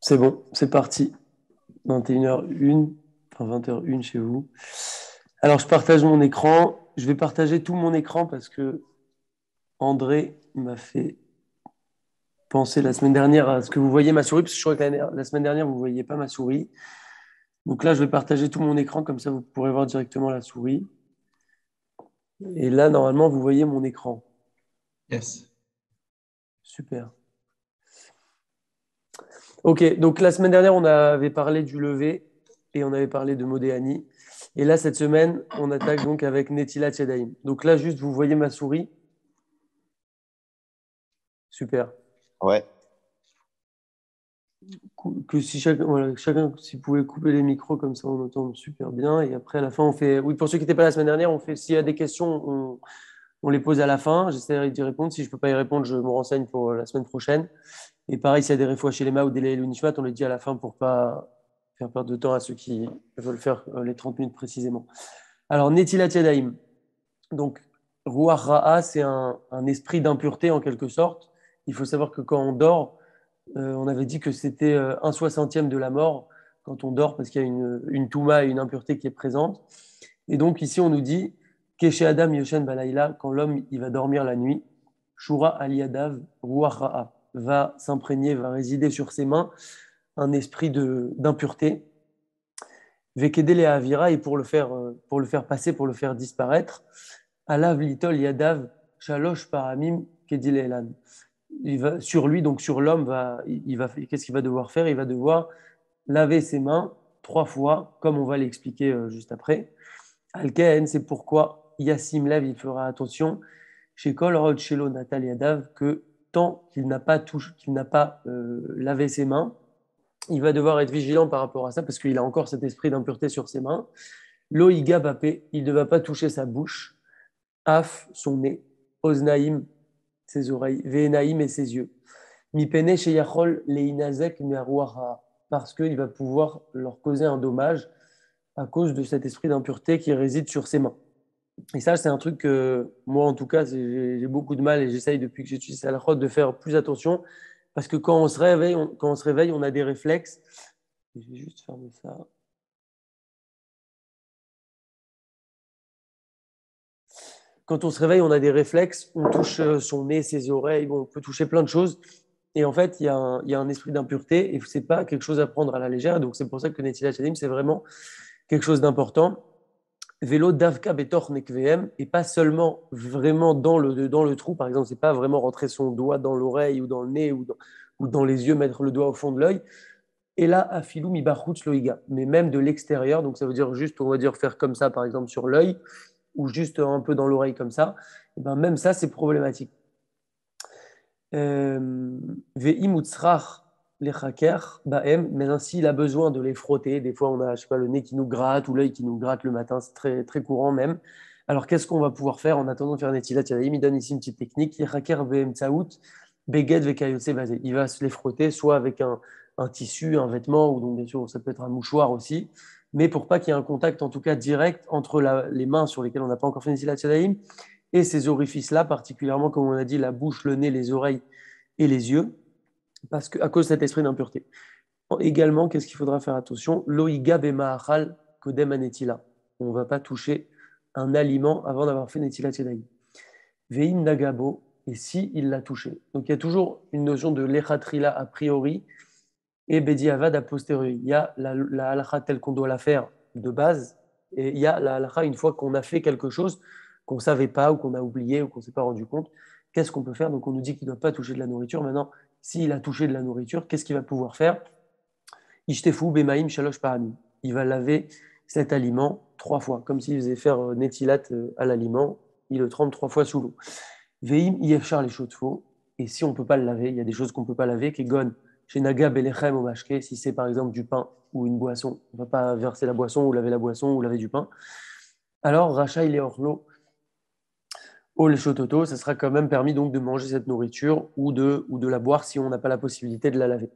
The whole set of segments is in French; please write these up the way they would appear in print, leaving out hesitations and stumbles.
C'est bon, c'est parti. 21h01, enfin 20h01 chez vous. Alors, je partage mon écran. Je vais partager tout mon écran parce que André m'a fait penser la semaine dernière à ce que vous voyez ma souris, parce que je crois que la semaine dernière, vous ne voyiez pas ma souris. Donc là, je vais partager tout mon écran, comme ça, vous pourrez voir directement la souris. Et là, normalement, vous voyez mon écran. Yes. Super. Ok, donc la semaine dernière, on avait parlé du lever et on avait parlé de Modéani. Et là, cette semaine, on attaque donc avec Netilat Yadayim. Donc là, juste, vous voyez ma souris. Super. Ouais. Que si chacun, voilà, chacun, s'il pouvait couper les micros, comme ça, on entend super bien. Et après, à la fin, on fait. Oui, pour ceux qui n'étaient pas là la semaine dernière, on fait. S'il y a des questions, on les pose à la fin. J'essaierai d'y répondre. Si je ne peux pas y répondre, je me renseigne pour la semaine prochaine. Et pareil, s'il y a des réfouachs chez les mains ou des Leilou Nishmat, on les dit à la fin pour pas faire perdre de temps à ceux qui veulent faire les 30 minutes précisément. Alors, Netilat Yadayim. Donc, Ruach Ra'a, c'est un esprit d'impureté en quelque sorte. Il faut savoir que quand on dort, on avait dit que c'était 1/60 de la mort quand on dort parce qu'il y a une touma et une impureté qui est présente. Et donc, ici, on nous dit Keshe Adam Yoshen Balayla, quand l'homme il va dormir la nuit, Shura Aliyadav Ruach Ra'a va s'imprégner, va résider sur ses mains un esprit d'impureté. Vekedele Avira, et pour le faire passer, pour le faire disparaître, Alav Litol Yadav Shalosh Paramim Kedile Elan. Il va, sur lui, donc sur l'homme, qu'est-ce qu'il va devoir faire? Il va devoir laver ses mains 3 fois, comme on va l'expliquer juste après. Alken, c'est pourquoi Yassim Lev, il fera attention chez Kol Rod Shelo Natal Yadav que tant qu'il n'a pas lavé ses mains, il va devoir être vigilant par rapport à ça parce qu'il a encore cet esprit d'impureté sur ses mains. Loïga Bapé, il ne va pas toucher sa bouche, Af, son nez, Oznaïm, ses oreilles, Venaïm et ses yeux. Mipene Sheyachol Leinazek Meruaha, parce qu'il va pouvoir leur causer un dommage à cause de cet esprit d'impureté qui réside sur ses mains. Et ça, c'est un truc que moi, en tout cas, j'ai beaucoup de mal et j'essaye depuis que j'utilise la Salahot de faire plus attention parce que quand on se réveille, on a des réflexes. Je vais juste fermer ça. Quand on se réveille, on a des réflexes, on touche son nez, ses oreilles, bon, on peut toucher plein de choses. Et en fait, il y a un esprit d'impureté et ce n'est pas quelque chose à prendre à la légère. Donc, c'est pour ça que Netilat Shadim, c'est vraiment quelque chose d'important. Vélo davka betor nekvem et pas seulement vraiment dans le trou. Par exemple, c'est pas vraiment rentrer son doigt dans l'oreille ou dans le nez ou dans les yeux, mettre le doigt au fond de l'œil. Et là, afilou mi bachutz loiga, mais même de l'extérieur. Donc, ça veut dire juste, on va dire, faire comme ça, par exemple, sur l'œil ou juste un peu dans l'oreille comme ça, et ben même ça, c'est problématique. Ve'imutzrach lechaker baem, mais ainsi il a besoin de les frotter. Des fois, on a, je sais pas, le nez qui nous gratte ou l'œil qui nous gratte le matin, c'est très, très courant même. Alors, qu'est-ce qu'on va pouvoir faire en attendant de faire Netilat Yadayim? Il donne ici une petite technique. Lechaker be'em tsaout, beged vekayotse basé. Il va se les frotter soit avec un tissu, un vêtement, ou donc bien sûr, ça peut être un mouchoir aussi, mais pour pas qu'il y ait un contact en tout cas direct entre les mains sur lesquelles on n'a pas encore fait Netilat Yadayim et ces orifices-là, particulièrement, comme on a dit, la bouche, le nez, les oreilles et les yeux, parce que, à cause de cet esprit d'impureté. Également, qu'est-ce qu'il faudra faire attention? Loïga bemahal kodem anetila. On ne va pas toucher un aliment avant d'avoir fait netilat yadayim. Veim nagabo, et si il l'a touché. Donc il y a toujours une notion de lechatrila a priori et bediavad a posteriori. Il y a la halakha telle qu'on doit la faire de base, et il y a la halakha une fois qu'on a fait quelque chose qu'on ne savait pas ou qu'on a oublié ou qu'on ne s'est pas rendu compte. Qu'est-ce qu'on peut faire? Donc on nous dit qu'il ne doit pas toucher de la nourriture. Maintenant, s'il a touché de la nourriture, qu'est-ce qu'il va pouvoir faire? Ishtefu bemaim shalosh paramim. Il va laver cet aliment 3 fois, comme s'il faisait faire netilat à l'aliment. Il le trempe 3 fois sous l'eau. Veim yefchar les chauds. Et si on ne peut pas le laver, il y a des choses qu'on ne peut pas laver, qui gonne chez Naga Belechem au mashke, si c'est par exemple du pain ou une boisson, on ne va pas verser la boisson ou laver du pain. Alors, Racha il est hors l'eau, au les chototo, ça sera quand même permis donc de manger cette nourriture ou de la boire si on n'a pas la possibilité de la laver.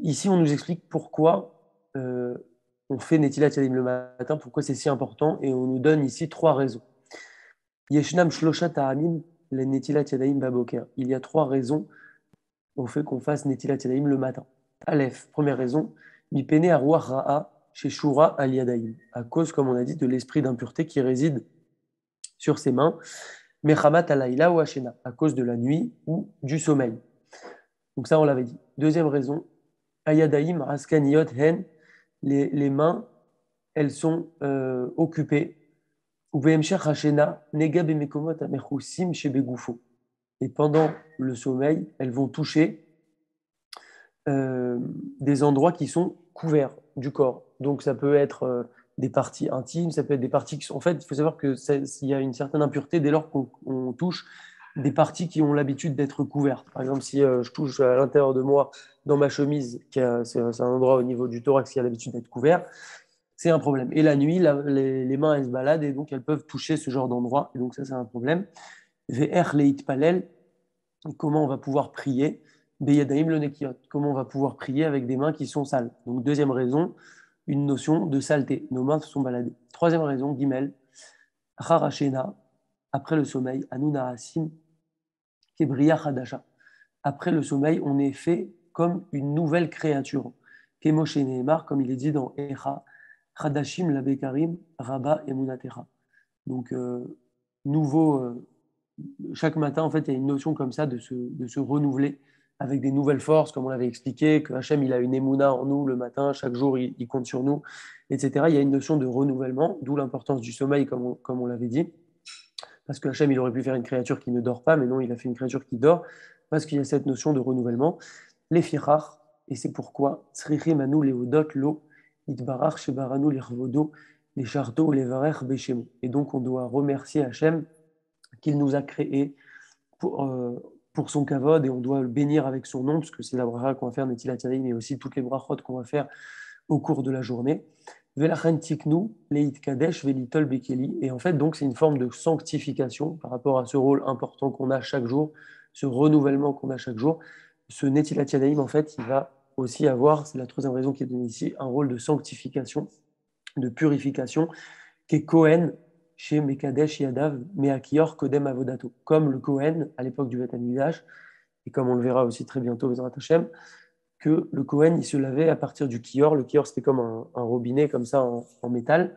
Ici, on nous explique pourquoi on fait Netilat Yadim le matin, pourquoi c'est si important, et on nous donne ici 3 raisons. Yeshnam Shloshat Ha'amim le Netilat Yadayim Baboker. Il y a 3 raisons au fait qu'on fasse Netilat Yadayim le matin. Aleph, première raison, Mipene Arwah Ra'a chez Shura al Yadaïm, à cause, comme on a dit, de l'esprit d'impureté qui réside sur ses mains, Mechamat Alayla ou Hashena, à cause de la nuit ou du sommeil. Donc ça, on l'avait dit. Deuxième raison, Ayadaïm Raskaniot Hen, les mains, elles sont occupées. Et pendant le sommeil, elles vont toucher des endroits qui sont couverts du corps. Donc ça peut être des parties intimes, ça peut être des parties qui sont... En fait, il faut savoir qu'il y a une certaine impureté dès lors qu'on touche des parties qui ont l'habitude d'être couvertes. Par exemple, si je touche à l'intérieur de moi, dans ma chemise, c'est un endroit au niveau du thorax qui a l'habitude d'être couvert, c'est un problème. Et la nuit, les mains, elles se baladent et donc elles peuvent toucher ce genre d'endroit. Et donc ça, c'est un problème. VR leit palel, comment on va pouvoir prier. Beyadaim le nekiot, comment on va pouvoir prier avec des mains qui sont sales. Donc deuxième raison, une notion de saleté. Nos mains se sont baladées. Troisième raison, gimel, harashena, après le sommeil, anuna asim, kebriya hadasha. Après le sommeil, on est fait comme une nouvelle créature. Kemoshe Nehemar, comme il est dit dans Echa, Hadashim labekarim, Rabba et Munatecha. Donc, nouveau, chaque matin, en fait, il y a une notion comme ça de se renouveler avec des nouvelles forces, comme on l'avait expliqué, que Hachem, il a une émouna en nous le matin, chaque jour, il compte sur nous, etc. Il y a une notion de renouvellement, d'où l'importance du sommeil, comme on l'avait dit. Parce que Hachem, il aurait pu faire une créature qui ne dort pas, mais non, il a fait une créature qui dort, parce qu'il y a cette notion de renouvellement. Les firach, et c'est pourquoi, Srichim anu leodot lo, itbarach shebaranu lirvodo, les charto les varer beshemo. Et donc, on doit remercier Hachem qu'il nous a créés pour son kavod, et on doit le bénir avec son nom, parce que c'est la bracha qu'on va faire, Netilat Yadayim, mais aussi toutes les brachot qu'on va faire au cours de la journée. Velachen tiknu, leit kadesh, velitol bekeli. Et en fait, donc, c'est une forme de sanctification par rapport à ce rôle important qu'on a chaque jour, ce renouvellement qu'on a chaque jour. Ce Netilat Yadayim, en fait, il va aussi avoir, c'est la troisième raison qui est donnée ici, un rôle de sanctification, de purification, qui est Kohen chez Mekadesh Yadav, Meakior Kodem Avodato. Comme le Kohen à l'époque du Beth Amikdash, et comme on le verra aussi très bientôt, Bezrat Hashem, que le Kohen, il se lavait à partir du kior. Le kior, c'était comme un robinet, comme ça, en métal.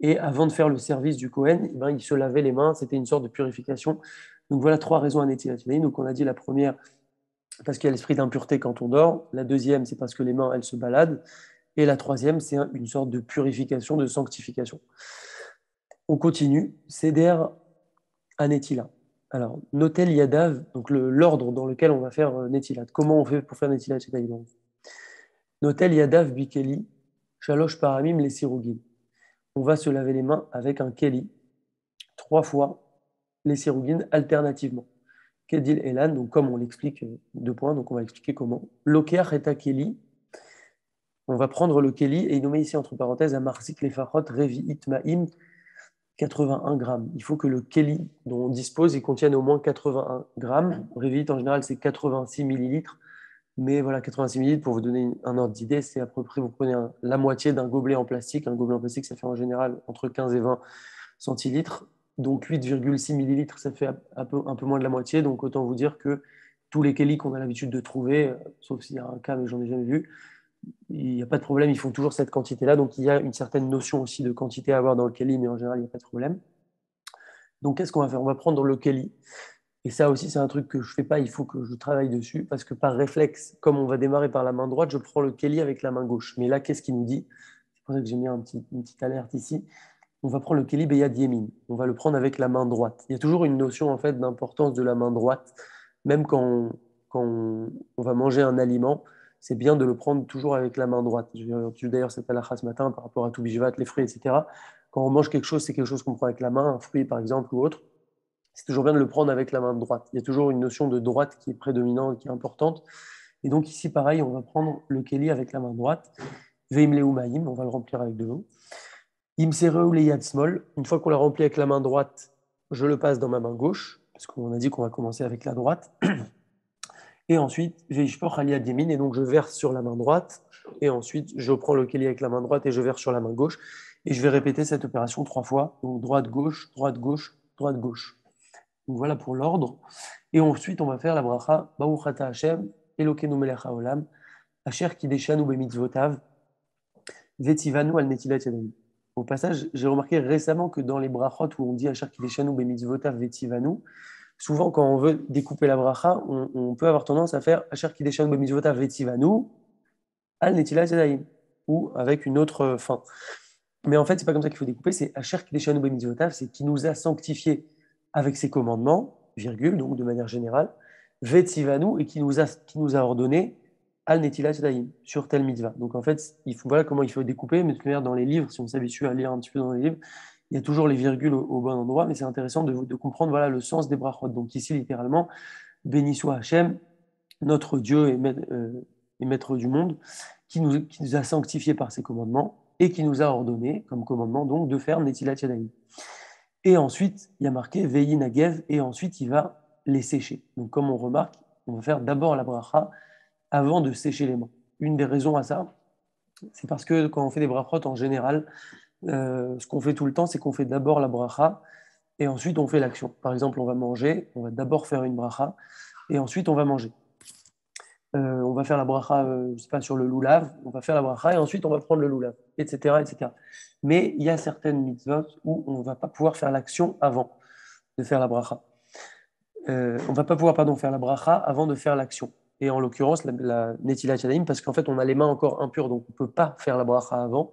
Et avant de faire le service du Kohen, eh ben, il se lavait les mains. C'était une sorte de purification. Donc voilà trois raisons à Netilat Yadayim. Donc on a dit la première, parce qu'il y a l'esprit d'impureté quand on dort. La deuxième, c'est parce que les mains, elles se baladent. Et la troisième, c'est une sorte de purification, de sanctification. On continue. Seder Anetila. Alors, Notel Yadav, donc l'ordre dans lequel on va faire Netilat. Comment on fait pour faire Netilat Yadayim? Notel Yadav Bikeli, Shalosh Paramim les Sirugim. On va se laver les mains avec un Keli, 3 fois les Sirugim alternativement. Kedil Elan, donc comme on l'explique, 2 points, donc on va expliquer comment. Lokeach et Keli, on va prendre le Keli et il nous met ici entre parenthèses à Marsik les Fachot Revi Itmaim 81 grammes. Il faut que le Keli dont on dispose, il contienne au moins 81 grammes. Revit en général c'est 86 millilitres. Mais voilà, 86 millilitres, pour vous donner un ordre d'idée, c'est à peu près, vous prenez la moitié d'un gobelet en plastique. Un gobelet en plastique, ça fait en général entre 15 et 20 centilitres. Donc 8,6 millilitres, ça fait un peu moins de la moitié. Donc autant vous dire que tous les Kelly qu'on a l'habitude de trouver, sauf s'il y a un cas, mais j'en ai jamais vu, il n'y a pas de problème, ils font toujours cette quantité-là. Donc il y a une certaine notion aussi de quantité à avoir dans le Kelly, mais en général, il n'y a pas de problème. Donc qu'est-ce qu'on va faire? On va prendre le Kelly. Et ça aussi, c'est un truc que je ne fais pas, il faut que je travaille dessus, parce que par réflexe, comme on va démarrer par la main droite, je prends le Kelly avec la main gauche. Mais là, qu'est-ce qu'il nous dit? C'est pour ça que j'ai mis une petite alerte ici. On va prendre le Kelly Beyad Yemin. On va le prendre avec la main droite. Il y a toujours une notion en fait d'importance de la main droite, même quand on va manger un aliment, c'est bien de le prendre toujours avec la main droite. J'ai entendu d'ailleurs cette halakha ce matin par rapport à tout bijvat, les fruits, etc. Quand on mange quelque chose, c'est quelque chose qu'on prend avec la main, un fruit par exemple ou autre. C'est toujours bien de le prendre avec la main droite. Il y a toujours une notion de droite qui est prédominante, qui est importante. Et donc ici, pareil, on va prendre le keli avec la main droite. Veim leumaim, on va le remplir avec de l'eau. Im sereu leyad small. Une fois qu'on l'a rempli avec la main droite, je le passe dans ma main gauche, parce qu'on a dit qu'on va commencer avec la droite. Et ensuite, veishpoch aliad yemin, et donc je verse sur la main droite. Et ensuite, je prends le keli avec la main droite et je verse sur la main gauche. Et je vais répéter cette opération 3 fois. Donc droite-gauche, droite-gauche, droite-gauche. Donc voilà pour l'ordre. Et ensuite, on va faire la bracha Baruch Ata Hashem, Elokeinu melech haolam, Asher Kideshanu Bemitzvotav, Vetivanu al Netilat Yadayim. Au passage, j'ai remarqué récemment que dans les brachot où on dit Asher Kideshanu Bemitzvotav Vetivanu, souvent quand on veut découper la bracha, on peut avoir tendance à faire Asher Kideshanu Bemitzvotav Vetivanu al Netilat Yadayim, ou avec une autre fin. Mais en fait, c'est pas comme ça qu'il faut découper, c'est Asher Kideshanu Bemitzvotav, c'est qui nous a sanctifiés avec ses commandements, virgule, donc de manière générale, Vetivanu, et qui nous a ordonné Al Netilat Yadayim, sur tel mitzvah. Donc en fait, voilà comment il faut découper, mais de toute manière, dans les livres, si on s'habitue à lire un petit peu dans les livres, il y a toujours les virgules au bon endroit, mais c'est intéressant de comprendre voilà, le sens des brachot. Donc ici, littéralement, béni soit Hachem, notre Dieu et maître du monde, qui nous a sanctifiés par ses commandements et qui nous a ordonné, comme commandement, donc, de faire Netilat Yadayim. Et ensuite, il y a marqué Veyi Nagev, et ensuite, il va les sécher. Donc, comme on remarque, on va faire d'abord la bracha avant de sécher les mains. Une des raisons à ça, c'est parce que quand on fait des brachot en général, ce qu'on fait tout le temps, c'est qu'on fait d'abord la bracha et ensuite on fait l'action. Par exemple, on va manger, on va d'abord faire une bracha et ensuite on va manger. On va faire la bracha, je ne sais pas, sur le loulav, on va faire la bracha et ensuite on va prendre le loulav, etc., etc. Mais il y a certaines mitzvot où on ne va pas pouvoir faire l'action avant de faire la bracha. On ne va pas pouvoir faire la bracha avant de faire l'action. Et en l'occurrence, la Netilat Yadayim, parce qu'en fait, on a les mains encore impures, donc on ne peut pas faire la bracha avant.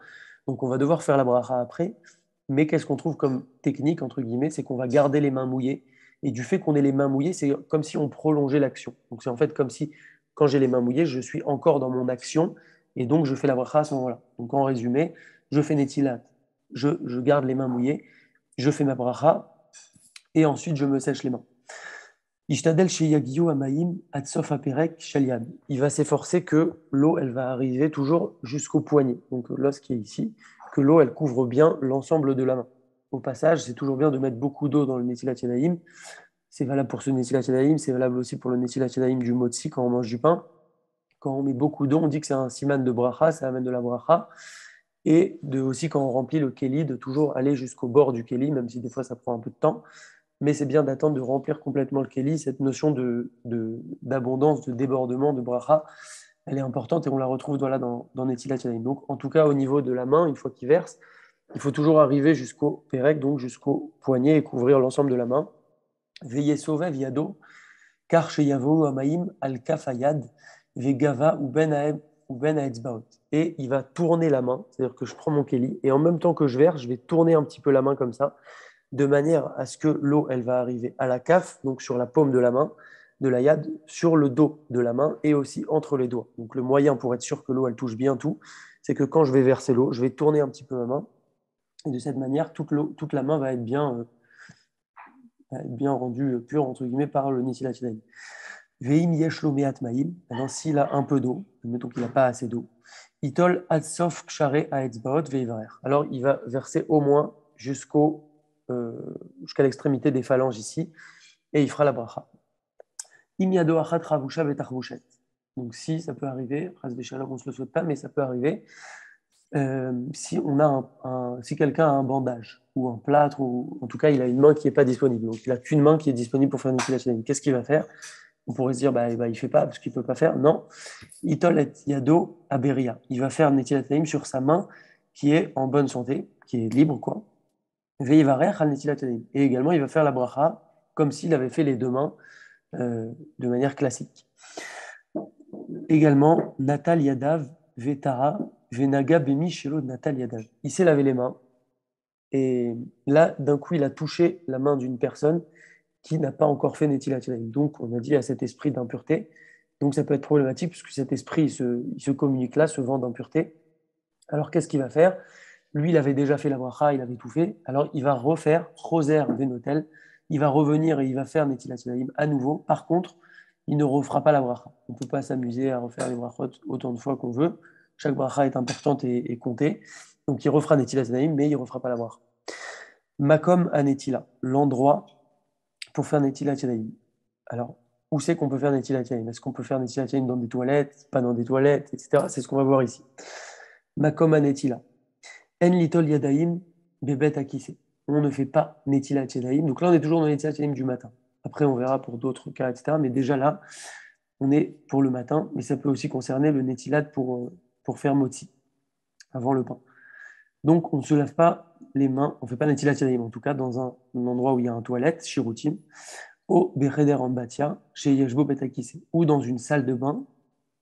Donc on va devoir faire la bracha après. Mais qu'est-ce qu'on trouve comme technique, entre guillemets, c'est qu'on va garder les mains mouillées. Et du fait qu'on ait les mains mouillées, c'est comme si on prolongeait l'action. Donc c'est en fait comme si, quand j'ai les mains mouillées, je suis encore dans mon action, et donc je fais la bracha à ce moment-là. Donc en résumé, je fais Netilat, je garde les mains mouillées, je fais ma bracha, et ensuite je me sèche les mains. Ishtadel sheyagiyu amaim atsof aperek shaliad. Il va s'efforcer que l'eau, elle va arriver toujours jusqu'au poignet. Donc l'os qui est ici, que l'eau, elle couvre bien l'ensemble de la main. Au passage, c'est toujours bien de mettre beaucoup d'eau dans le Netilat Yadayim. C'est valable pour ce Netilat Yadayim, c'est valable aussi pour le Netilat Yadayim du motzi quand on mange du pain. Quand on met beaucoup d'eau, on dit que c'est un siman de bracha, ça amène de la bracha. Et aussi quand on remplit le kéli, de toujours aller jusqu'au bord du kéli, même si des fois ça prend un peu de temps. Mais c'est bien d'attendre de remplir complètement le kéli. Cette notion d'abondance, de débordement, de bracha, elle est importante et on la retrouve dans Netilat Yadayim. Donc, en tout cas, au niveau de la main, une fois qu'il verse, il faut toujours arriver jusqu'au pérec, donc jusqu'au poignet et couvrir l'ensemble de la main. Veillez sauver viado, car chez Yavo Amaim al kafayad, vegava ou ben aetzbaot. Et il va tourner la main, c'est-à-dire que je prends mon kéli et en même temps que je verse, je vais tourner un petit peu la main comme ça, de manière à ce que l'eau, elle va arriver à la caf, donc sur la paume de la main, de la yad, sur le dos de la main et aussi entre les doigts. Donc le moyen pour être sûr que l'eau, elle touche bien tout, c'est que quand je vais verser l'eau, je vais tourner un petit peu ma main et de cette manière, toute la main va être bien rendue pure, entre guillemets, par le Netilat Yadayim. Veim yesh lo me'at ma'im. Maintenant, s'il a un peu d'eau, admettons qu'il n'a pas assez d'eau, itol adsof kshare ha'etzbaot veivarer. Alors, il va verser au moins jusqu'à l'extrémité des phalanges ici, et il fera la bracha. Im yado achat ravusha vetachvushet. Donc, si ça peut arriver, ras veshalom, on ne se le souhaite pas, mais ça peut arriver, si quelqu'un a un bandage ou un plâtre, ou en tout cas, il a une main qui n'est pas disponible. Donc, il n'a qu'une main qui est disponible pour faire une utilisation. Qu'est-ce qu'il va faire? On pourrait se dire, il ne fait pas parce qu'il ne peut pas faire. Non. Itol et yado aberia. Il va faire Netilat Yadayim sur sa main qui est en bonne santé, qui est libre, quoi. Veivarer al Netilat Yadayim. Et également, il va faire la bracha comme s'il avait fait les deux mains de manière classique. Également, Natal Yadav Vetara Venaga Bemi Shelo Natal Yadav. Il s'est lavé les mains et là, d'un coup, il a touché la main d'une personne qui n'a pas encore fait Netilat Yadayim. Donc, on a dit à cet esprit d'impureté. Donc, ça peut être problématique puisque cet esprit, il se communique là, se vend d'impureté. Alors, qu'est-ce qu'il va faire? Lui, il avait déjà fait la bracha, il avait tout fait. Alors, il va refaire Choser Venotel. Il va revenir et il va faire Netilat Yadayim à nouveau. Par contre, il ne refera pas la bracha. On ne peut pas s'amuser à refaire les brachot autant de fois qu'on veut. Chaque bracha est importante et comptée. Donc, il refera Netilat Yadayim, mais il ne refera pas la bracha. Makom Anetila, l'endroit pour faire Netilat Yadayim. Alors, où c'est qu'on peut faire Netilat Yadayim? Est-ce qu'on peut faire Netilat Yadayim dans des toilettes, pas dans des toilettes, etc. C'est ce qu'on va voir ici. Makom Anetila. En litol Yadayim, bebet akise. On ne fait pas Netilat Yadayim. Donc là, on est toujours dans Netilat Yadayim du matin. Après, on verra pour d'autres cas, etc. Mais déjà là, on est pour le matin, mais ça peut aussi concerner le netilat pour faire motzi, avant le pain. Donc, on ne se lave pas les mains, on ne fait pas netilat yadayim, en tout cas dans un endroit où il y a un toilette, shirutim, au Bereder Ambatia, chez Yeshbo Betakise, ou dans une salle de bain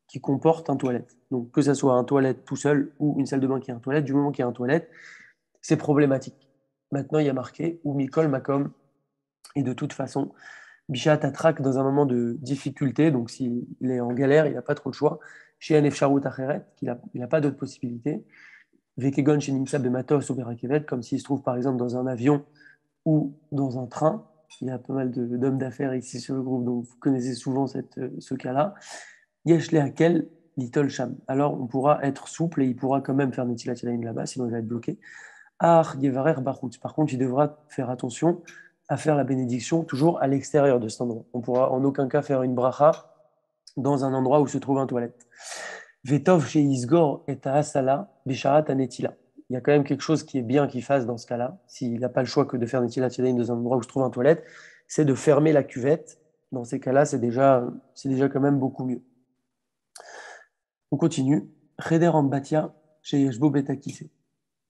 qui comporte un toilette. Donc, que ça soit un toilette tout seul ou une salle de bain qui a un toilette, du moment qu'il y a un toilette, c'est problématique. Maintenant, il y a marqué ou Mikol Makom, et de toute façon, Bishat attraque dans un moment de difficulté, donc s'il est en galère, il n'a pas trop le choix. Chez Anef Sharut Acheret, il n'a pas d'autre possibilité. Vekegon chez Nimsa Bematos ou Berakevet, comme s'il se trouve par exemple dans un avion ou dans un train. Il y a pas mal d'hommes d'affaires ici sur le groupe, donc vous connaissez souvent ce cas-là. Yesh Lehakel, Little Sham. Alors on pourra être souple et il pourra quand même faire Netilat Yadayim là-bas, sinon il va être bloqué. Ar Yevarer Bachutz. Par contre, il devra faire attention à faire la bénédiction toujours à l'extérieur de cet endroit. On ne pourra en aucun cas faire une bracha dans un endroit où se trouve un toilette. Vetov chez Isgor et Asala, Bisharat Anetila. Il y a quand même quelque chose qui est bien qu'il fasse dans ce cas-là, s'il n'a pas le choix que de faire Netilat Yadayim dans un endroit où se trouve un toilette, c'est de fermer la cuvette. Dans ces cas-là, c'est déjà quand même beaucoup mieux. On continue. Cheder Ambatia chez Yeshbo Betakise,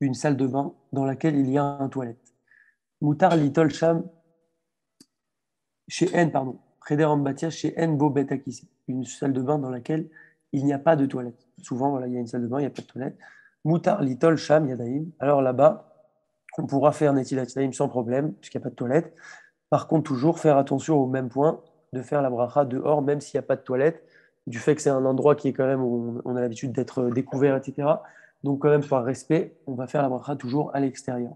une salle de bain dans laquelle il y a un toilette. Moutar Litol Sham chez N, pardon. Cheder Ambatia chez N Bo Betakise, une salle de bain dans laquelle il n'y a pas de toilette. Souvent, voilà, il y a une salle de bain, il n'y a pas de toilette. Moutar Litol Sham Yadaim. Alors là-bas, on pourra faire Netilat Yadayim sans problème, puisqu'il n'y a pas de toilette. Par contre, toujours faire attention au même point de faire la bracha dehors, même s'il n'y a pas de toilette, du fait que c'est un endroit qui est quand même où on a l'habitude d'être découvert, etc. Donc, quand même, par respect, on va faire la bracha toujours à l'extérieur.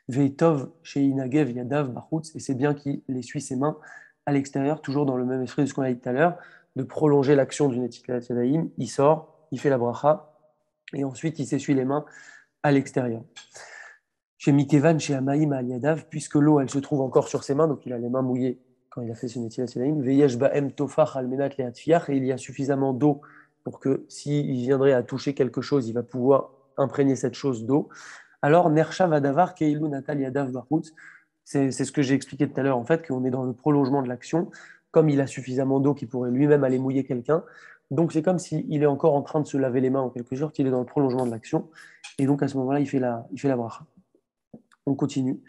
Veitov chez Inagev Yadav Bachutz, et c'est bien qu'il essuie ses mains à l'extérieur, toujours dans le même esprit de ce qu'on a dit tout à l'heure, de prolonger l'action du Netilat Yadayim. Il sort, il fait la bracha, et ensuite il s'essuie les mains à l'extérieur. Chez Mikevan, chez Amaïm al Yadav, puisque l'eau elle se trouve encore sur ses mains, donc il a les mains mouillées quand il a fait ce Netilat Yadayim. Veyesh Baem Tofach al Menat Leatfiach, et il y a suffisamment d'eau pour que s'il viendrait à toucher quelque chose, il va pouvoir imprégner cette chose d'eau. Alors, Nersha Vadavar, Keilu Natal Yadav Bahut, c'est ce que j'ai expliqué tout à l'heure, en fait, qu'on est dans le prolongement de l'action, comme il a suffisamment d'eau qu'il pourrait lui-même aller mouiller quelqu'un. Donc, c'est comme s'il est encore en train de se laver les mains en quelque sorte, il est dans le prolongement de l'action. Et donc, à ce moment-là, il fait la bracha. On continue.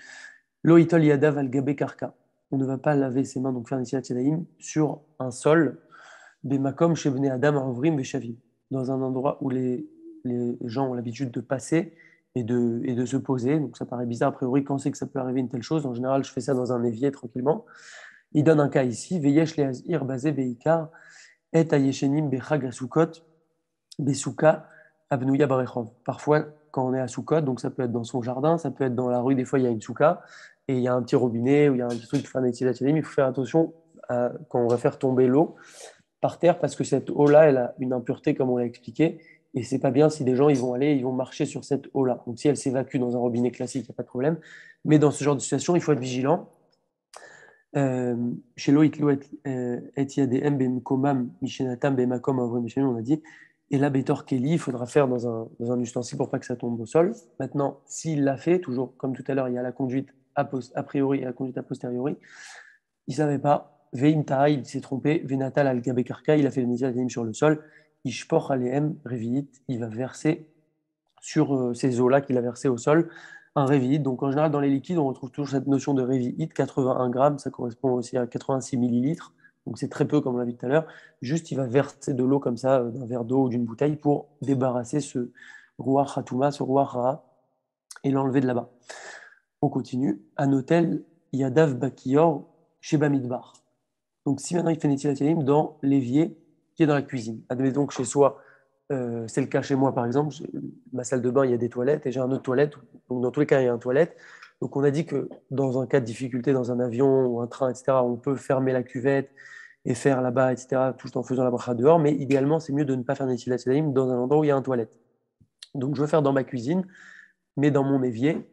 Loitol Yadav al Gabe Karka. On ne va pas laver ses mains, donc faire Netilat Yadayim, sur un sol, Bemakom Shebne Adam Avrim Beshavim, dans un endroit où les gens ont l'habitude de passer et de se poser. Donc ça paraît bizarre a priori quand c'est que ça peut arriver une telle chose. En général, je fais ça dans un évier tranquillement. Il donne un cas ici. Veyesh leazir basé beikar et ayeshenim bechag asukot besuka abnouya barechov. Parfois, quand on est à Soukot, donc ça peut être dans son jardin, ça peut être dans la rue, des fois il y a une souka et il y a un petit robinet ou il y a un petit truc qui fait un étilationné, mais il faut faire attention quand on va faire tomber l'eau par terre parce que cette eau-là, elle a une impureté comme on l'a expliqué et c'est pas bien si des gens ils vont marcher sur cette eau-là. Donc si elle s'évacue dans un robinet classique, il n'y a pas de problème. Mais dans ce genre de situation, il faut être vigilant. Chez Loïc Etiadem Bemkomam Mishenatam Bemakom Avrim Mishenim, on a dit. Et là, Betor Kelly, il faudra faire dans un ustensile pour pas que ça tombe au sol. Maintenant, s'il l'a fait, toujours comme tout à l'heure, il y a la conduite a priori et la conduite a posteriori. Il ne savait pas. Veim Taha, il s'est trompé. Venatal al Gabekarka, il a fait le Netilat sur le sol. Ishpor Aleem Reviit, il va verser sur ces eaux-là qu'il a versées au sol un révi'it. Donc en général, dans les liquides, on retrouve toujours cette notion de révi'it, 81 grammes, ça correspond aussi à 86 millilitres. Donc c'est très peu, comme on l'a vu tout à l'heure. Juste, il va verser de l'eau comme ça, d'un verre d'eau ou d'une bouteille, pour débarrasser ce rouach hatouma, ce rouach ra'a, et l'enlever de là-bas. On continue. Un hôtel, Yadav Bakior, chez Bamidbar. Donc si maintenant il fait Netilat Yadayim dans l'évier qui est dans la cuisine. Admettons que chez soi, c'est le cas chez moi par exemple, ma salle de bain, il y a des toilettes et j'ai un autre toilette. Donc dans tous les cas, il y a une toilette. Donc on a dit que dans un cas de difficulté, dans un avion ou un train, etc., on peut fermer la cuvette et faire là-bas, etc., tout en faisant la bracha dehors. Mais idéalement, c'est mieux de ne pas faire Netilat Yadayim dans un endroit où il y a une toilette. Donc je veux faire dans ma cuisine, mais dans mon évier,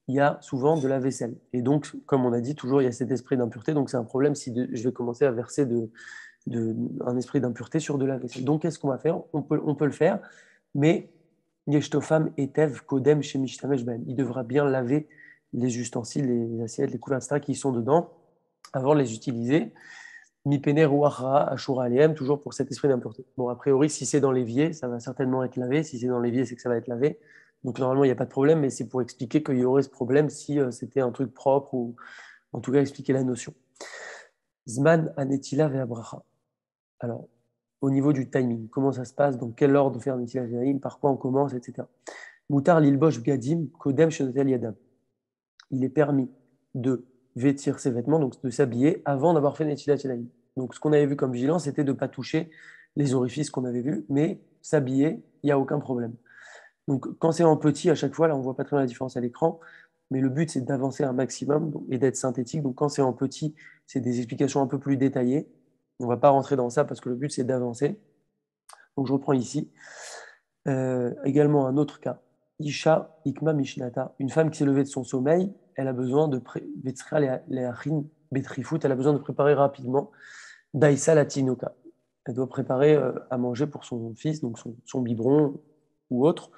il y a souvent de la vaisselle. Et donc, comme on a dit, toujours il y a cet esprit d'impureté. Donc c'est un problème si je vais commencer à verser un esprit d'impureté sur de la vaisselle. Donc qu'est-ce qu'on va faire? On peut le faire, mais Yeshtofam etev kodem chez Mishtamesh ben. Il devra bien laver les ustensiles, les assiettes, les couverts, etc. qui sont dedans avant de les utiliser. Mipene Ruachra Ashura Aleem, toujours pour cet esprit d'impureté. Bon, a priori, si c'est dans l'évier, ça va certainement être lavé. Si c'est dans l'évier, c'est que ça va être lavé. Donc normalement, il n'y a pas de problème, mais c'est pour expliquer qu'il y aurait ce problème si c'était un truc propre ou en tout cas expliquer la notion. Zman Anetila Ve'abracha. Alors, au niveau du timing, comment ça se passe, dans quel ordre faire Netilat Yadayim, par quoi on commence, etc. Moutar Lilbosh Gadim Kodem Shonotel Yadam. Il est permis de vêtir ses vêtements, donc de s'habiller avant d'avoir fait Netilat Yadayim. Donc ce qu'on avait vu comme vigilance, c'était de ne pas toucher les orifices qu'on avait vus, mais s'habiller, il n'y a aucun problème. Donc quand c'est en petit, à chaque fois, là on ne voit pas très bien la différence à l'écran, mais le but c'est d'avancer un maximum et d'être synthétique. Donc quand c'est en petit, c'est des explications un peu plus détaillées. On ne va pas rentrer dans ça parce que le but c'est d'avancer. Donc je reprends ici. Également un autre cas. Isha Ikma Mishnata, une femme qui s'est levée de son sommeil, elle a besoin de elle a besoin de préparer rapidement Daïsa Latinoka. Elle doit préparer à manger pour son fils, donc son biberon ou autre.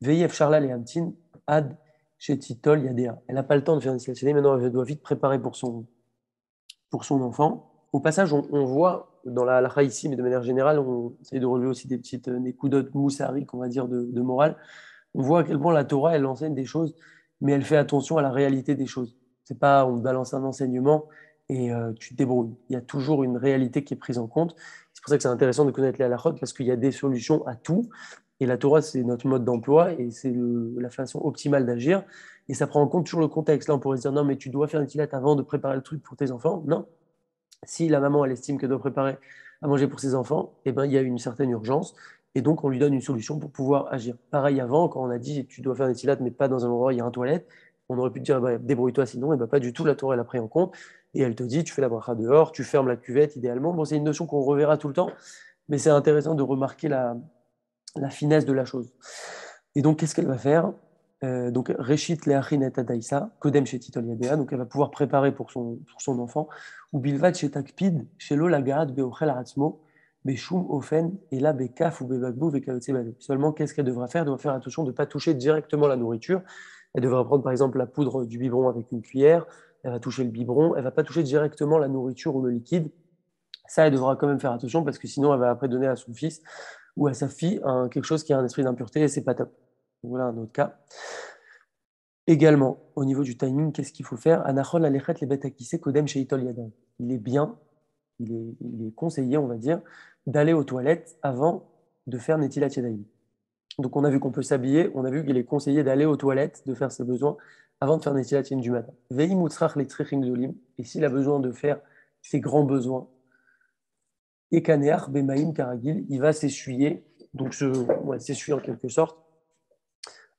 Veyev Charla Lehamtin Ad Chetitol Yadea. Elle n'a pas le temps de faire une sieste. Maintenant, elle doit vite préparer pour son enfant. Au passage, on voit dans la halakha ici, mais de manière générale, on essaie de relever aussi des petites nékoudotes moussariques, on va dire, de morale. On voit à quel point la Torah, elle enseigne des choses, mais elle fait attention à la réalité des choses. C'est pas on balance un enseignement et tu te débrouilles. Il y a toujours une réalité qui est prise en compte. C'est pour ça que c'est intéressant de connaître les halakhot, parce qu'il y a des solutions à tout. Et la Torah, c'est notre mode d'emploi et c'est la façon optimale d'agir. Et ça prend en compte toujours le contexte. Là, on pourrait se dire, non, mais tu dois faire une tilate avant de préparer le truc pour tes enfants. Non. Si la maman, elle estime qu'elle doit préparer à manger pour ses enfants, eh ben, il y a une certaine urgence. Et donc, on lui donne une solution pour pouvoir agir. Pareil avant, quand on a dit, tu dois faire une tilate, mais pas dans un endroit où il y a un toilette, on aurait pu te dire, bah, débrouille-toi sinon. Et ben, pas du tout, la Torah, elle a pris en compte. Et elle te dit, tu fais la bracha dehors, tu fermes la cuvette idéalement. Bon, c'est une notion qu'on reverra tout le temps, mais c'est intéressant de remarquer la finesse de la chose. Et donc, qu'est-ce qu'elle va faire? Donc, Reshit Leachin et Adaïsa, Kodem Shetitol Yadea, donc elle va pouvoir préparer pour son enfant. Ou Bilvat Shetakpid, Shelo Lagaad Beochel Aratzmo, Beshum Ofen, et là Bekaf ou Bebagbo, Vekaotse Bale. Seulement, qu'est-ce qu'elle devra faire? Elle devra faire attention de ne pas toucher directement la nourriture. Elle devra prendre par exemple la poudre du biberon avec une cuillère, elle va toucher le biberon, elle ne va pas toucher directement la nourriture ou le liquide. Ça, elle devra quand même faire attention parce que sinon, elle va après donner à son fils ou à sa fille quelque chose qui a un esprit d'impureté et c'est pas top. Donc, voilà un autre cas. Également, au niveau du timing, qu'est-ce qu'il faut faire? Anachol alechet les bêtes akissé kodem sheitol yadam. Il est bien, il est conseillé, on va dire, d'aller aux toilettes avant de faire netilat yadayim. Donc on a vu qu'on peut s'habiller, on a vu qu'il est conseillé d'aller aux toilettes, de faire ses besoins avant de faire netilat yadayim du matin. Veim utzrach le tzrichim gdolim. Et s'il a besoin de faire ses grands besoins, Ekaneach bemaim karagil, il va s'essuyer, donc s'essuyer en quelque sorte,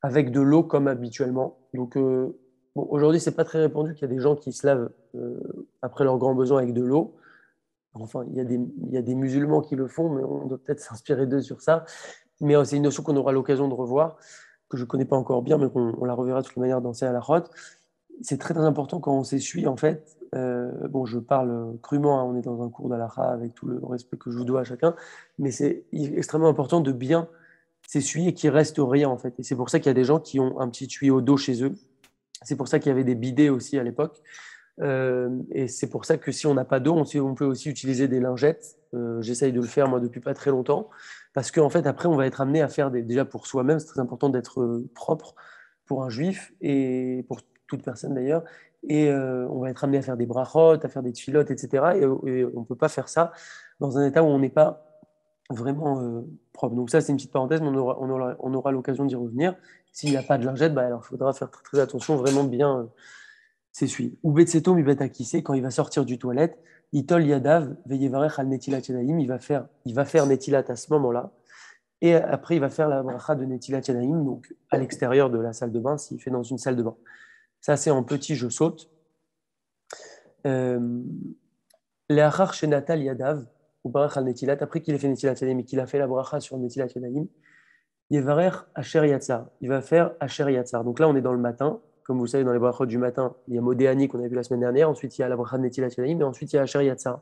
avec de l'eau comme habituellement. Donc bon, aujourd'hui, c'est pas très répandu qu'il y a des gens qui se lavent après leurs grands besoins avec de l'eau. Enfin, il y a des musulmans qui le font, mais on doit peut-être s'inspirer d'eux sur ça. Mais c'est une notion qu'on aura l'occasion de revoir, que je ne connais pas encore bien, mais qu'on la reverra de toute manière dans la rote. C'est très, très important quand on s'essuie, en fait. Bon, je parle crûment, hein, on est dans un cours d'halakha avec tout le respect que je vous dois à chacun, mais c'est extrêmement important de bien s'essuyer et qu'il reste rien, en fait. Et c'est pour ça qu'il y a des gens qui ont un petit tuyau d'eau chez eux. C'est pour ça qu'il y avait des bidets aussi à l'époque. Et c'est pour ça que si on n'a pas d'eau, on peut aussi utiliser des lingettes. J'essaye de le faire, moi, depuis pas très longtemps. Parce qu'en fait, après, on va être amené à faire déjà pour soi-même, c'est très important d'être propre pour un juif et pour toute personne d'ailleurs. Et on va être amené à faire des brachot, à faire des tfilotes, etc. Et on ne peut pas faire ça dans un état où on n'est pas vraiment propre. Donc ça, c'est une petite parenthèse, mais on aura l'occasion d'y revenir. S'il n'y a pas de lingette, bah, alors il faudra faire très, très attention, vraiment bien s'essuyer. Ou betsetom ibetakise, quand il va sortir du toilette, itol yadav veyevarech al netilat yadayim, il va faire netilat à ce moment-là. Et après, il va faire la bracha de netilat yadayim, donc à l'extérieur de la salle de bain, s'il fait dans une salle de bain. Ça, c'est en petit, je saute. Leachar shenatal yadav, ou barach al netilat, après qu'il ait fait netilat yadayim et qu'il a fait la bracha sur netilat yadayim, yevarech asher yatzar, il va faire asher yatzar. Donc là, on est dans le matin. Comme vous savez, dans les brachot du matin, il y a Modéani qu'on a vu la semaine dernière. Ensuite, il y a la bracha de Netilat Yadayim. Et ensuite, il y a Asher Yatzar.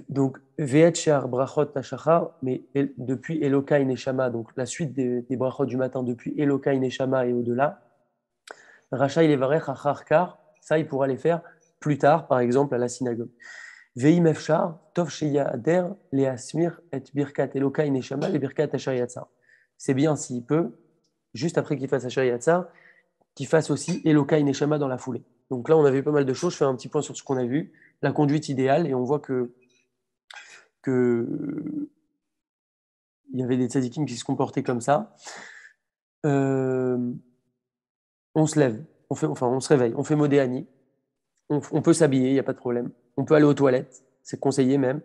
Donc, Ve'et She'ar Brachot Tashachar, mais depuis Elokai Neshama, donc la suite des brachot du matin, depuis Elokai Neshama et au-delà, Racha il Evarech Acharkar, ça, il pourra les faire plus tard, par exemple, à la synagogue. Veim efshar, tov sheya ader, le asmir et birkat elokai neshama, le birkat asher yatzar. C'est bien s'il peut, juste après qu'il fasse asher yatzar, qu'il fasse aussi elokai neshama dans la foulée. Donc là, on a vu pas mal de choses. Je fais un petit point sur ce qu'on a vu. La conduite idéale, et on voit que il y avait des tzadikim qui se comportaient comme ça. On se lève, on se réveille, on fait modéani, on peut s'habiller, il n'y a pas de problème. On peut aller aux toilettes, c'est conseillé même.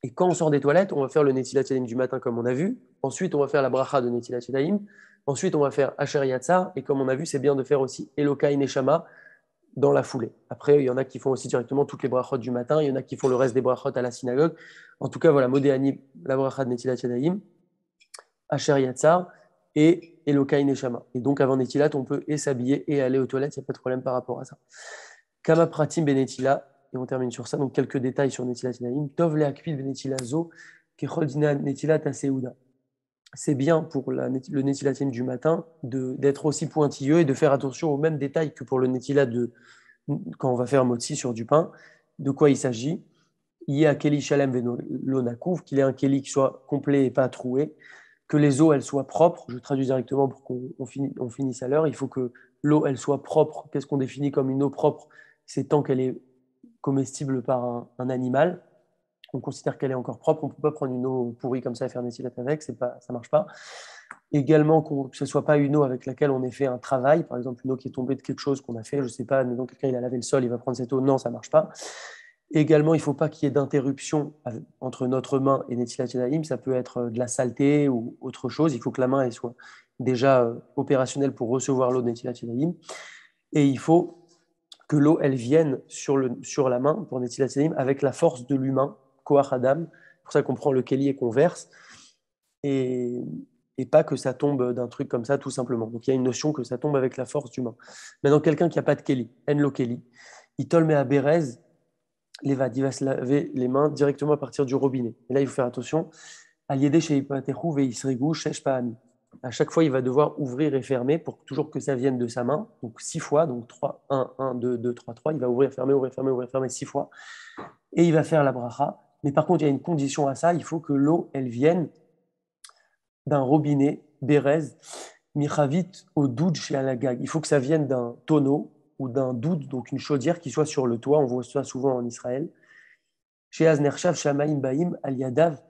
Et quand on sort des toilettes, on va faire le Netilat Yadayim du matin comme on a vu. Ensuite, on va faire la bracha de Netilat Yadayim. Ensuite, on va faire Asher Yatzar. Et comme on a vu, c'est bien de faire aussi Elokai Neshama dans la foulée. Après, il y en a qui font aussi directement toutes les brachot du matin. Il y en a qui font le reste des brachot à la synagogue. En tout cas, voilà, Modéani, la bracha de Netilat Yadayim, Asher Yatzar et Elokai Neshama. Et donc, avant Netilat, on peut et s'habiller et aller aux toilettes. Il n'y a pas de problème par rapport à ça. Kama Pratim Benetila. Et on termine sur ça. Donc, quelques détails sur Netilat Yadayim. Tov le'akpid benetila zo, kechol dina netilat aseuda. C'est bien pour le Netilat Yadayim du matin d'être aussi pointilleux et de faire attention aux mêmes détails que pour le Netilat quand on va faire motzi sur du pain. De quoi il s'agit? Il y a keli shalem venolonakouv, qu'il ait un keli qui soit complet et pas troué, que les eaux elles soient propres. Je traduis directement pour qu'on finisse à l'heure. Il faut que l'eau elle soit propre. Qu'est-ce qu'on définit comme une eau propre? C'est tant qu'elle est comestible par un animal, on considère qu'elle est encore propre. On ne peut pas prendre une eau pourrie comme ça et faire des silates avec, ça ne marche pas. Également, que ce ne soit pas une eau avec laquelle on ait fait un travail, par exemple une eau qui est tombée de quelque chose qu'on a fait, je ne sais pas, mais donc quelqu'un il a lavé le sol, il va prendre cette eau, non, ça ne marche pas. Également, il ne faut pas qu'il y ait d'interruption entre notre main et Netilat Yadayim, ça peut être de la saleté ou autre chose, il faut que la main elle soit déjà opérationnelle pour recevoir l'eau de Netilat Yadayim, et il faut que l'eau elle vienne sur la main pour Netilat Yadayim avec la force de l'humain, Koach Adam. C'est pour ça qu'on prend le keli et qu'on verse, et pas que ça tombe d'un truc comme ça tout simplement. Donc il y a une notion que ça tombe avec la force d'humain. Maintenant, quelqu'un qui n'a pas de keli, en lo keli, il tolme à Bérez, il va se laver les mains directement à partir du robinet. Et là, il faut faire attention. Aliédé chez Ipatechu ve Isregu Shesh Paami. À chaque fois, il va devoir ouvrir et fermer pour toujours que ça vienne de sa main. Donc 6 fois, donc 3, 1, 1, 2, 2, 3, 3. Il va ouvrir, fermer, ouvrir, fermer, ouvrir, fermer 6 fois. Et il va faire la bracha. Mais par contre, il y a une condition à ça. Il faut que l'eau, elle vienne d'un robinet, Bérez, Michavit au doud chez Alagag. Il faut que ça vienne d'un tonneau ou d'un doud, donc une chaudière qui soit sur le toit. On voit ça souvent en Israël. Chez Aznershav, Shamaim Baim, Aliadav,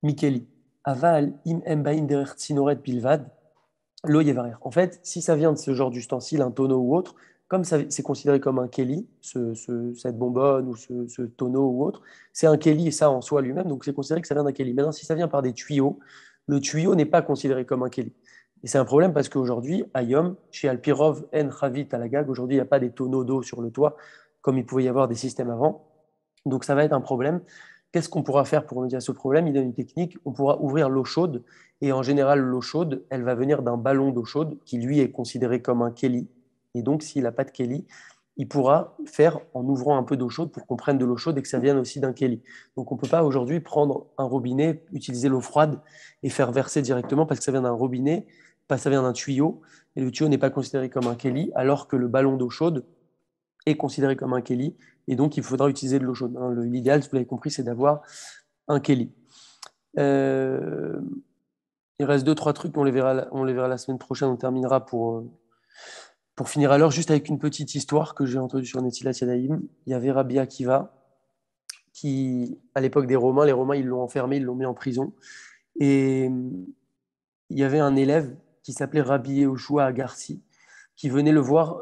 Mikeli. Aval im embaim derer tsinoret bilvad, lo yevarer. En fait, si ça vient de ce genre d'ustensile, un tonneau ou autre, comme c'est considéré comme un keli, cette bonbonne ou ce tonneau ou autre, c'est un keli, ça en soi lui-même, donc c'est considéré que ça vient d'un keli. Maintenant, si ça vient par des tuyaux, le tuyau n'est pas considéré comme un keli. Et c'est un problème parce qu'aujourd'hui, à Yom, chez Alpirov en Chavit Alagag, aujourd'hui, il n'y a pas des tonneaux d'eau sur le toit comme il pouvait y avoir des systèmes avant. Donc ça va être un problème. Qu'est-ce qu'on pourra faire pour remédier à ce problème? Il y a une technique, on pourra ouvrir l'eau chaude, et en général, l'eau chaude, elle va venir d'un ballon d'eau chaude qui, lui, est considéré comme un keli. Et donc, s'il n'a pas de keli, il pourra faire en ouvrant un peu d'eau chaude pour qu'on prenne de l'eau chaude et que ça vienne aussi d'un keli. Donc, on ne peut pas aujourd'hui prendre un robinet, utiliser l'eau froide et faire verser directement parce que ça vient d'un robinet, pas ça vient d'un tuyau, et le tuyau n'est pas considéré comme un keli, alors que le ballon d'eau chaude est considéré comme un keli, et donc il faudra utiliser de l'eau chaude. L'idéal, vous l'avez compris, c'est d'avoir un keli. Il reste deux, trois trucs, on les verra la semaine prochaine, on terminera pour finir à l'heure, juste avec une petite histoire que j'ai entendue sur Netilat Yadayim. Il y avait Rabbi Akiva, qui, à l'époque des Romains, les Romains, ils l'ont enfermé, ils l'ont mis en prison, et il y avait un élève qui s'appelait Rabbi Yehoshua Agarsi, qui venait le voir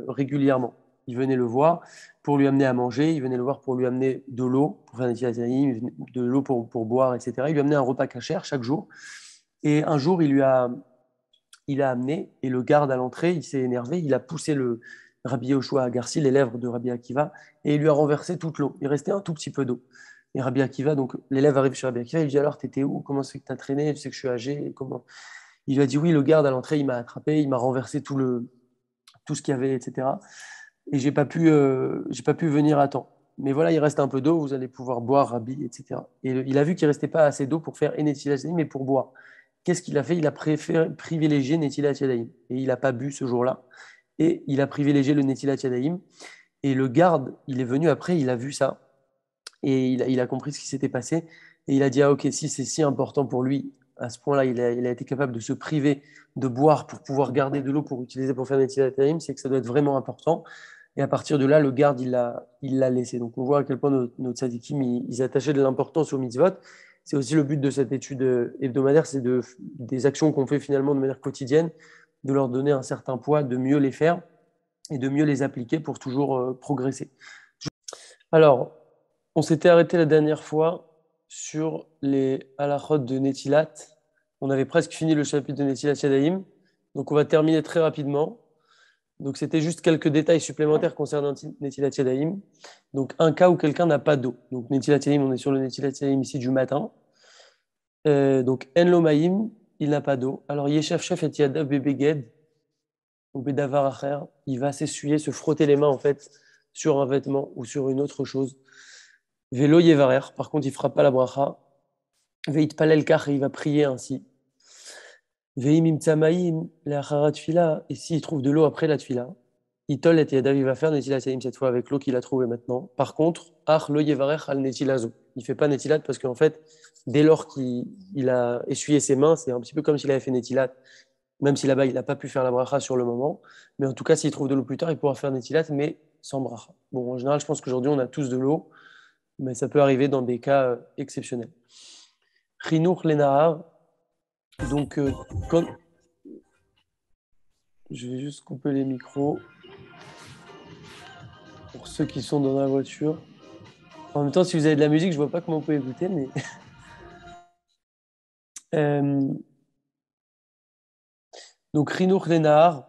régulièrement. Il venait le voir pour lui amener à manger, il venait le voir pour lui amener de l'eau, pour faire des tilazaïm, de l'eau pour boire, etc. Il lui amenait un repas cachère chaque jour. Et un jour, il a amené, et le garde à l'entrée, il s'est énervé, il a poussé le Rabbi Yehoshua Agarsi, l'élève de Rabbi Akiva, et il lui a renversé toute l'eau. Il restait un tout petit peu d'eau. Et Rabbi Akiva, donc l'élève arrive chez Rabbi Akiva, il lui dit alors, t'étais où? Comment c'est que t'as traîné? Tu sais que je suis âgé? Comment? Il lui a dit oui, le garde à l'entrée, il m'a attrapé, il m'a renversé tout ce qu'il y avait, etc. Et j'ai pas pu venir à temps. Mais voilà, il reste un peu d'eau, vous allez pouvoir boire, Rabbi, etc. Et il a vu qu'il restait pas assez d'eau pour faire Netilat Yadayim, mais pour boire. Qu'est-ce qu'il a fait? Il a privilégié Netilat Yadayim. Et il n'a pas bu ce jour-là. Et il a privilégié le Netilat Yadayim. Et le garde, il est venu après, il a vu ça. Et il a compris ce qui s'était passé. Et il a dit, ah ok, si c'est si important pour lui, à ce point-là, il a été capable de se priver de boire pour pouvoir garder de l'eau pour utiliser pour faire Netilat Yadayim, c'est que ça doit être vraiment important. Et à partir de là, le garde, il l'a laissé. Donc on voit à quel point nos tzadikim, ils attachaient de l'importance au mitzvot. C'est aussi le but de cette étude hebdomadaire, c'est des actions qu'on fait finalement de manière quotidienne, de leur donner un certain poids, de mieux les faire et de mieux les appliquer pour toujours progresser. Alors, on s'était arrêté la dernière fois sur les halachot de Netilat. On avait presque fini le chapitre de Netilat Yadayim. Donc, on va terminer très rapidement. Donc, c'était juste quelques détails supplémentaires concernant Netilat Yadayim. Donc, un cas où quelqu'un n'a pas d'eau. Donc, Netilat Yadayim, on est sur le Netilat Yadayim ici du matin. Donc, En Lomaïm, il n'a pas d'eau. Alors, Yeshav Chef et Yadav Bebeged, ou Bedavar Acher, il va s'essuyer, se frotter les mains en fait sur un vêtement ou sur une autre chose. Vélo Yevarer, par contre, il ne fera pas la bracha. Veit Palel Kach, il va prier ainsi. Veimim Tsamaim, la Tfila, et s'il trouve de l'eau après la Tfila, Itol et Yadav, il va faire Netilat Yadayim cette fois avec l'eau qu'il a trouvée maintenant. Par contre, Ach lo Yevarer al Netilazo. Il ne fait pas Netilat parce qu'en fait, dès lors qu'il a essuyé ses mains, c'est un petit peu comme s'il avait fait Netilat, même si là-bas, il n'a pas pu faire la bracha sur le moment. Mais en tout cas, s'il trouve de l'eau plus tard, il pourra faire Netilat, mais sans bracha. Bon, en général, je pense qu'aujourd'hui, on a tous de l'eau, mais ça peut arriver dans des cas exceptionnels. Chinour Lenahar. Donc, quand... je vais juste couper les micros pour ceux qui sont dans la voiture. En même temps, si vous avez de la musique, je ne vois pas comment vous pouvez écouter, mais... Donc, Chinour Lenahar,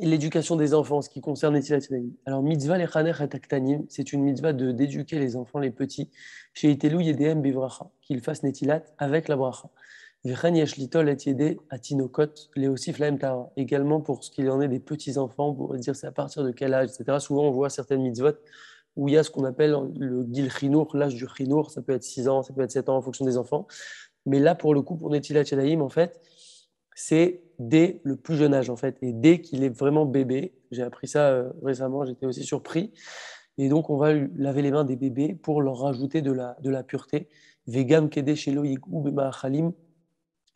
l'éducation des enfants, ce qui concerne Netilat Yadayim. Alors, mitzvah lechaner et aktanim, c'est une mitzvah d'éduquer les enfants, les petits, chez Itelou Yedem Bivracha, qu'ils fassent Netilat avec la bracha. V'chen yesh litol et yedé atinokot, leosif laem tara. Également pour ce qu'il en est des petits-enfants, pour dire c'est à partir de quel âge, etc. Souvent, on voit certaines mitzvot où il y a ce qu'on appelle le gil chinour, l'âge du chinour, ça peut être 6 ans, ça peut être 7 ans en fonction des enfants. Mais là, pour le coup, pour Netilat Yadayim, en fait, c'est dès le plus jeune âge, en fait, et dès qu'il est vraiment bébé. J'ai appris ça récemment, j'étais aussi surpris. Et donc, on va laver les mains des bébés pour leur rajouter de la pureté. Vegam kede shelo yigou b'ma'achalim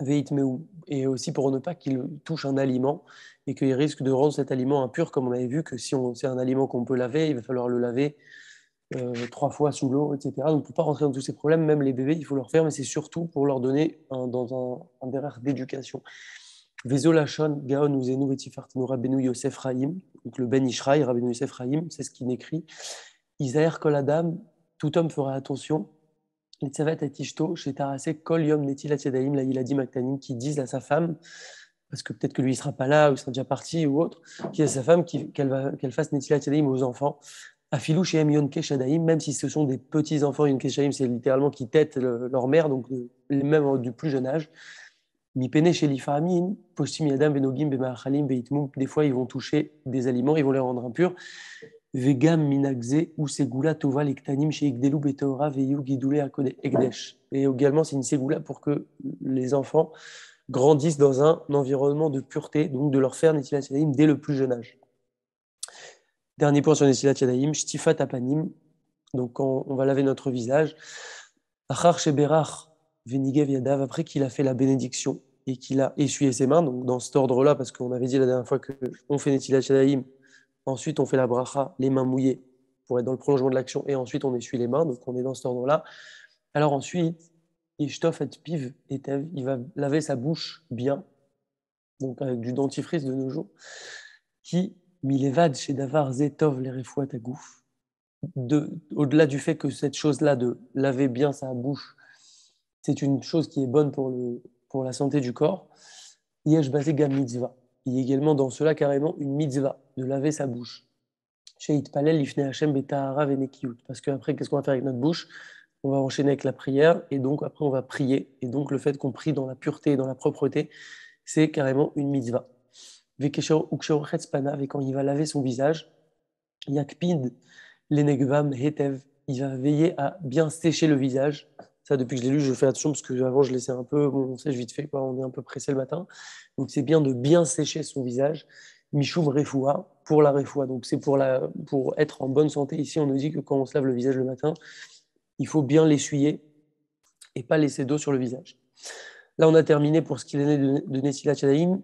veitmeu. Et aussi pour ne pas qu'il touche un aliment et qu'il risque de rendre cet aliment impur, comme on avait vu que si c'est un aliment qu'on peut laver, il va falloir le laver 3 fois sous l'eau, etc. Donc, on ne peut pas rentrer dans tous ces problèmes. Même les bébés, il faut leur faire, mais c'est surtout pour leur donner dans un derrière d'éducation. Vezo Lachon, Gaon, Uzenu, Vetifartenu, Rabbeinu Yosef Raïm, donc le Ben Ishraï, Rabbeinu Yosef Raïm, c'est ce qu'il écrit. Isaïr Koladam, tout homme fera attention. Les Tzavat et Tishto, chez Tarasé, Kol Yom Netilat Yadayim, là il a dit Maktanim, qui disent à sa femme, parce que peut-être que lui il sera pas là, ou il sera déjà parti, ou autre, qui dit à sa femme qu'elle fasse Netilat Yadayim aux enfants. Afilou chez Yonke Shadaim, même si ce sont des petits enfants, Yonke Shadaim, c'est littéralement qui têtent leur mère, donc même du plus jeune âge. Mi chez l'ifamim, postim yadam venogim bemaachalim veitmum. Des fois, ils vont toucher des aliments, ils vont les rendre impurs. Vegam minagze ou segula tova lektanim chez igdelu betora veyu gidoule akode egdesh. Et également, c'est une segula pour que les enfants grandissent dans un environnement de pureté, donc de leur faire netilat yadayim dès le plus jeune âge. Dernier point sur netilat yadayim, shtifat apanim. Donc, quand on va laver notre visage, achar sheberach venigev yadav, après qu'il a fait la bénédiction et qu'il a essuyé ses mains, donc dans cet ordre-là, parce qu'on avait dit la dernière fois qu'on fait Netilat Yadayim, ensuite on fait la bracha, les mains mouillées, pour être dans le prolongement de l'action, et ensuite on essuie les mains, donc on est dans cet ordre-là. Alors ensuite, Yishtof et Piv, il va laver sa bouche bien, donc avec du dentifrice de nos jours, qui, milevad chez Davar Zetov les refouat à gouf, au-delà du fait que cette chose-là de laver bien sa bouche, c'est une chose qui est bonne pour la santé du corps. Yesh basega mitzvah. Il y a également dans cela carrément une mitzvah, de laver sa bouche. Sheit palel ifne Hashem betahara venekiyut. Parce qu'après, qu'est-ce qu'on va faire avec notre bouche? On va enchaîner avec la prière, et donc après on va prier. Et donc le fait qu'on prie dans la pureté et dans la propreté, c'est carrément une mitzvah. Vekeshor ukshor chetzpana, et quand il va laver son visage, yakpid lenegvam hetev, il va veiller à bien sécher le visage. Ça, depuis que je l'ai lu, je fais attention parce que avant je laissais un peu, bon, on sèche vite fait, quoi, on est un peu pressé le matin. Donc c'est bien de bien sécher son visage. Mishum refoua, pour la refoua. Donc c'est pour être en bonne santé. Ici, on nous dit que quand on se lave le visage le matin, il faut bien l'essuyer et pas laisser d'eau sur le visage. Là, on a terminé pour ce qu'il est né de Nessila Chadaïm.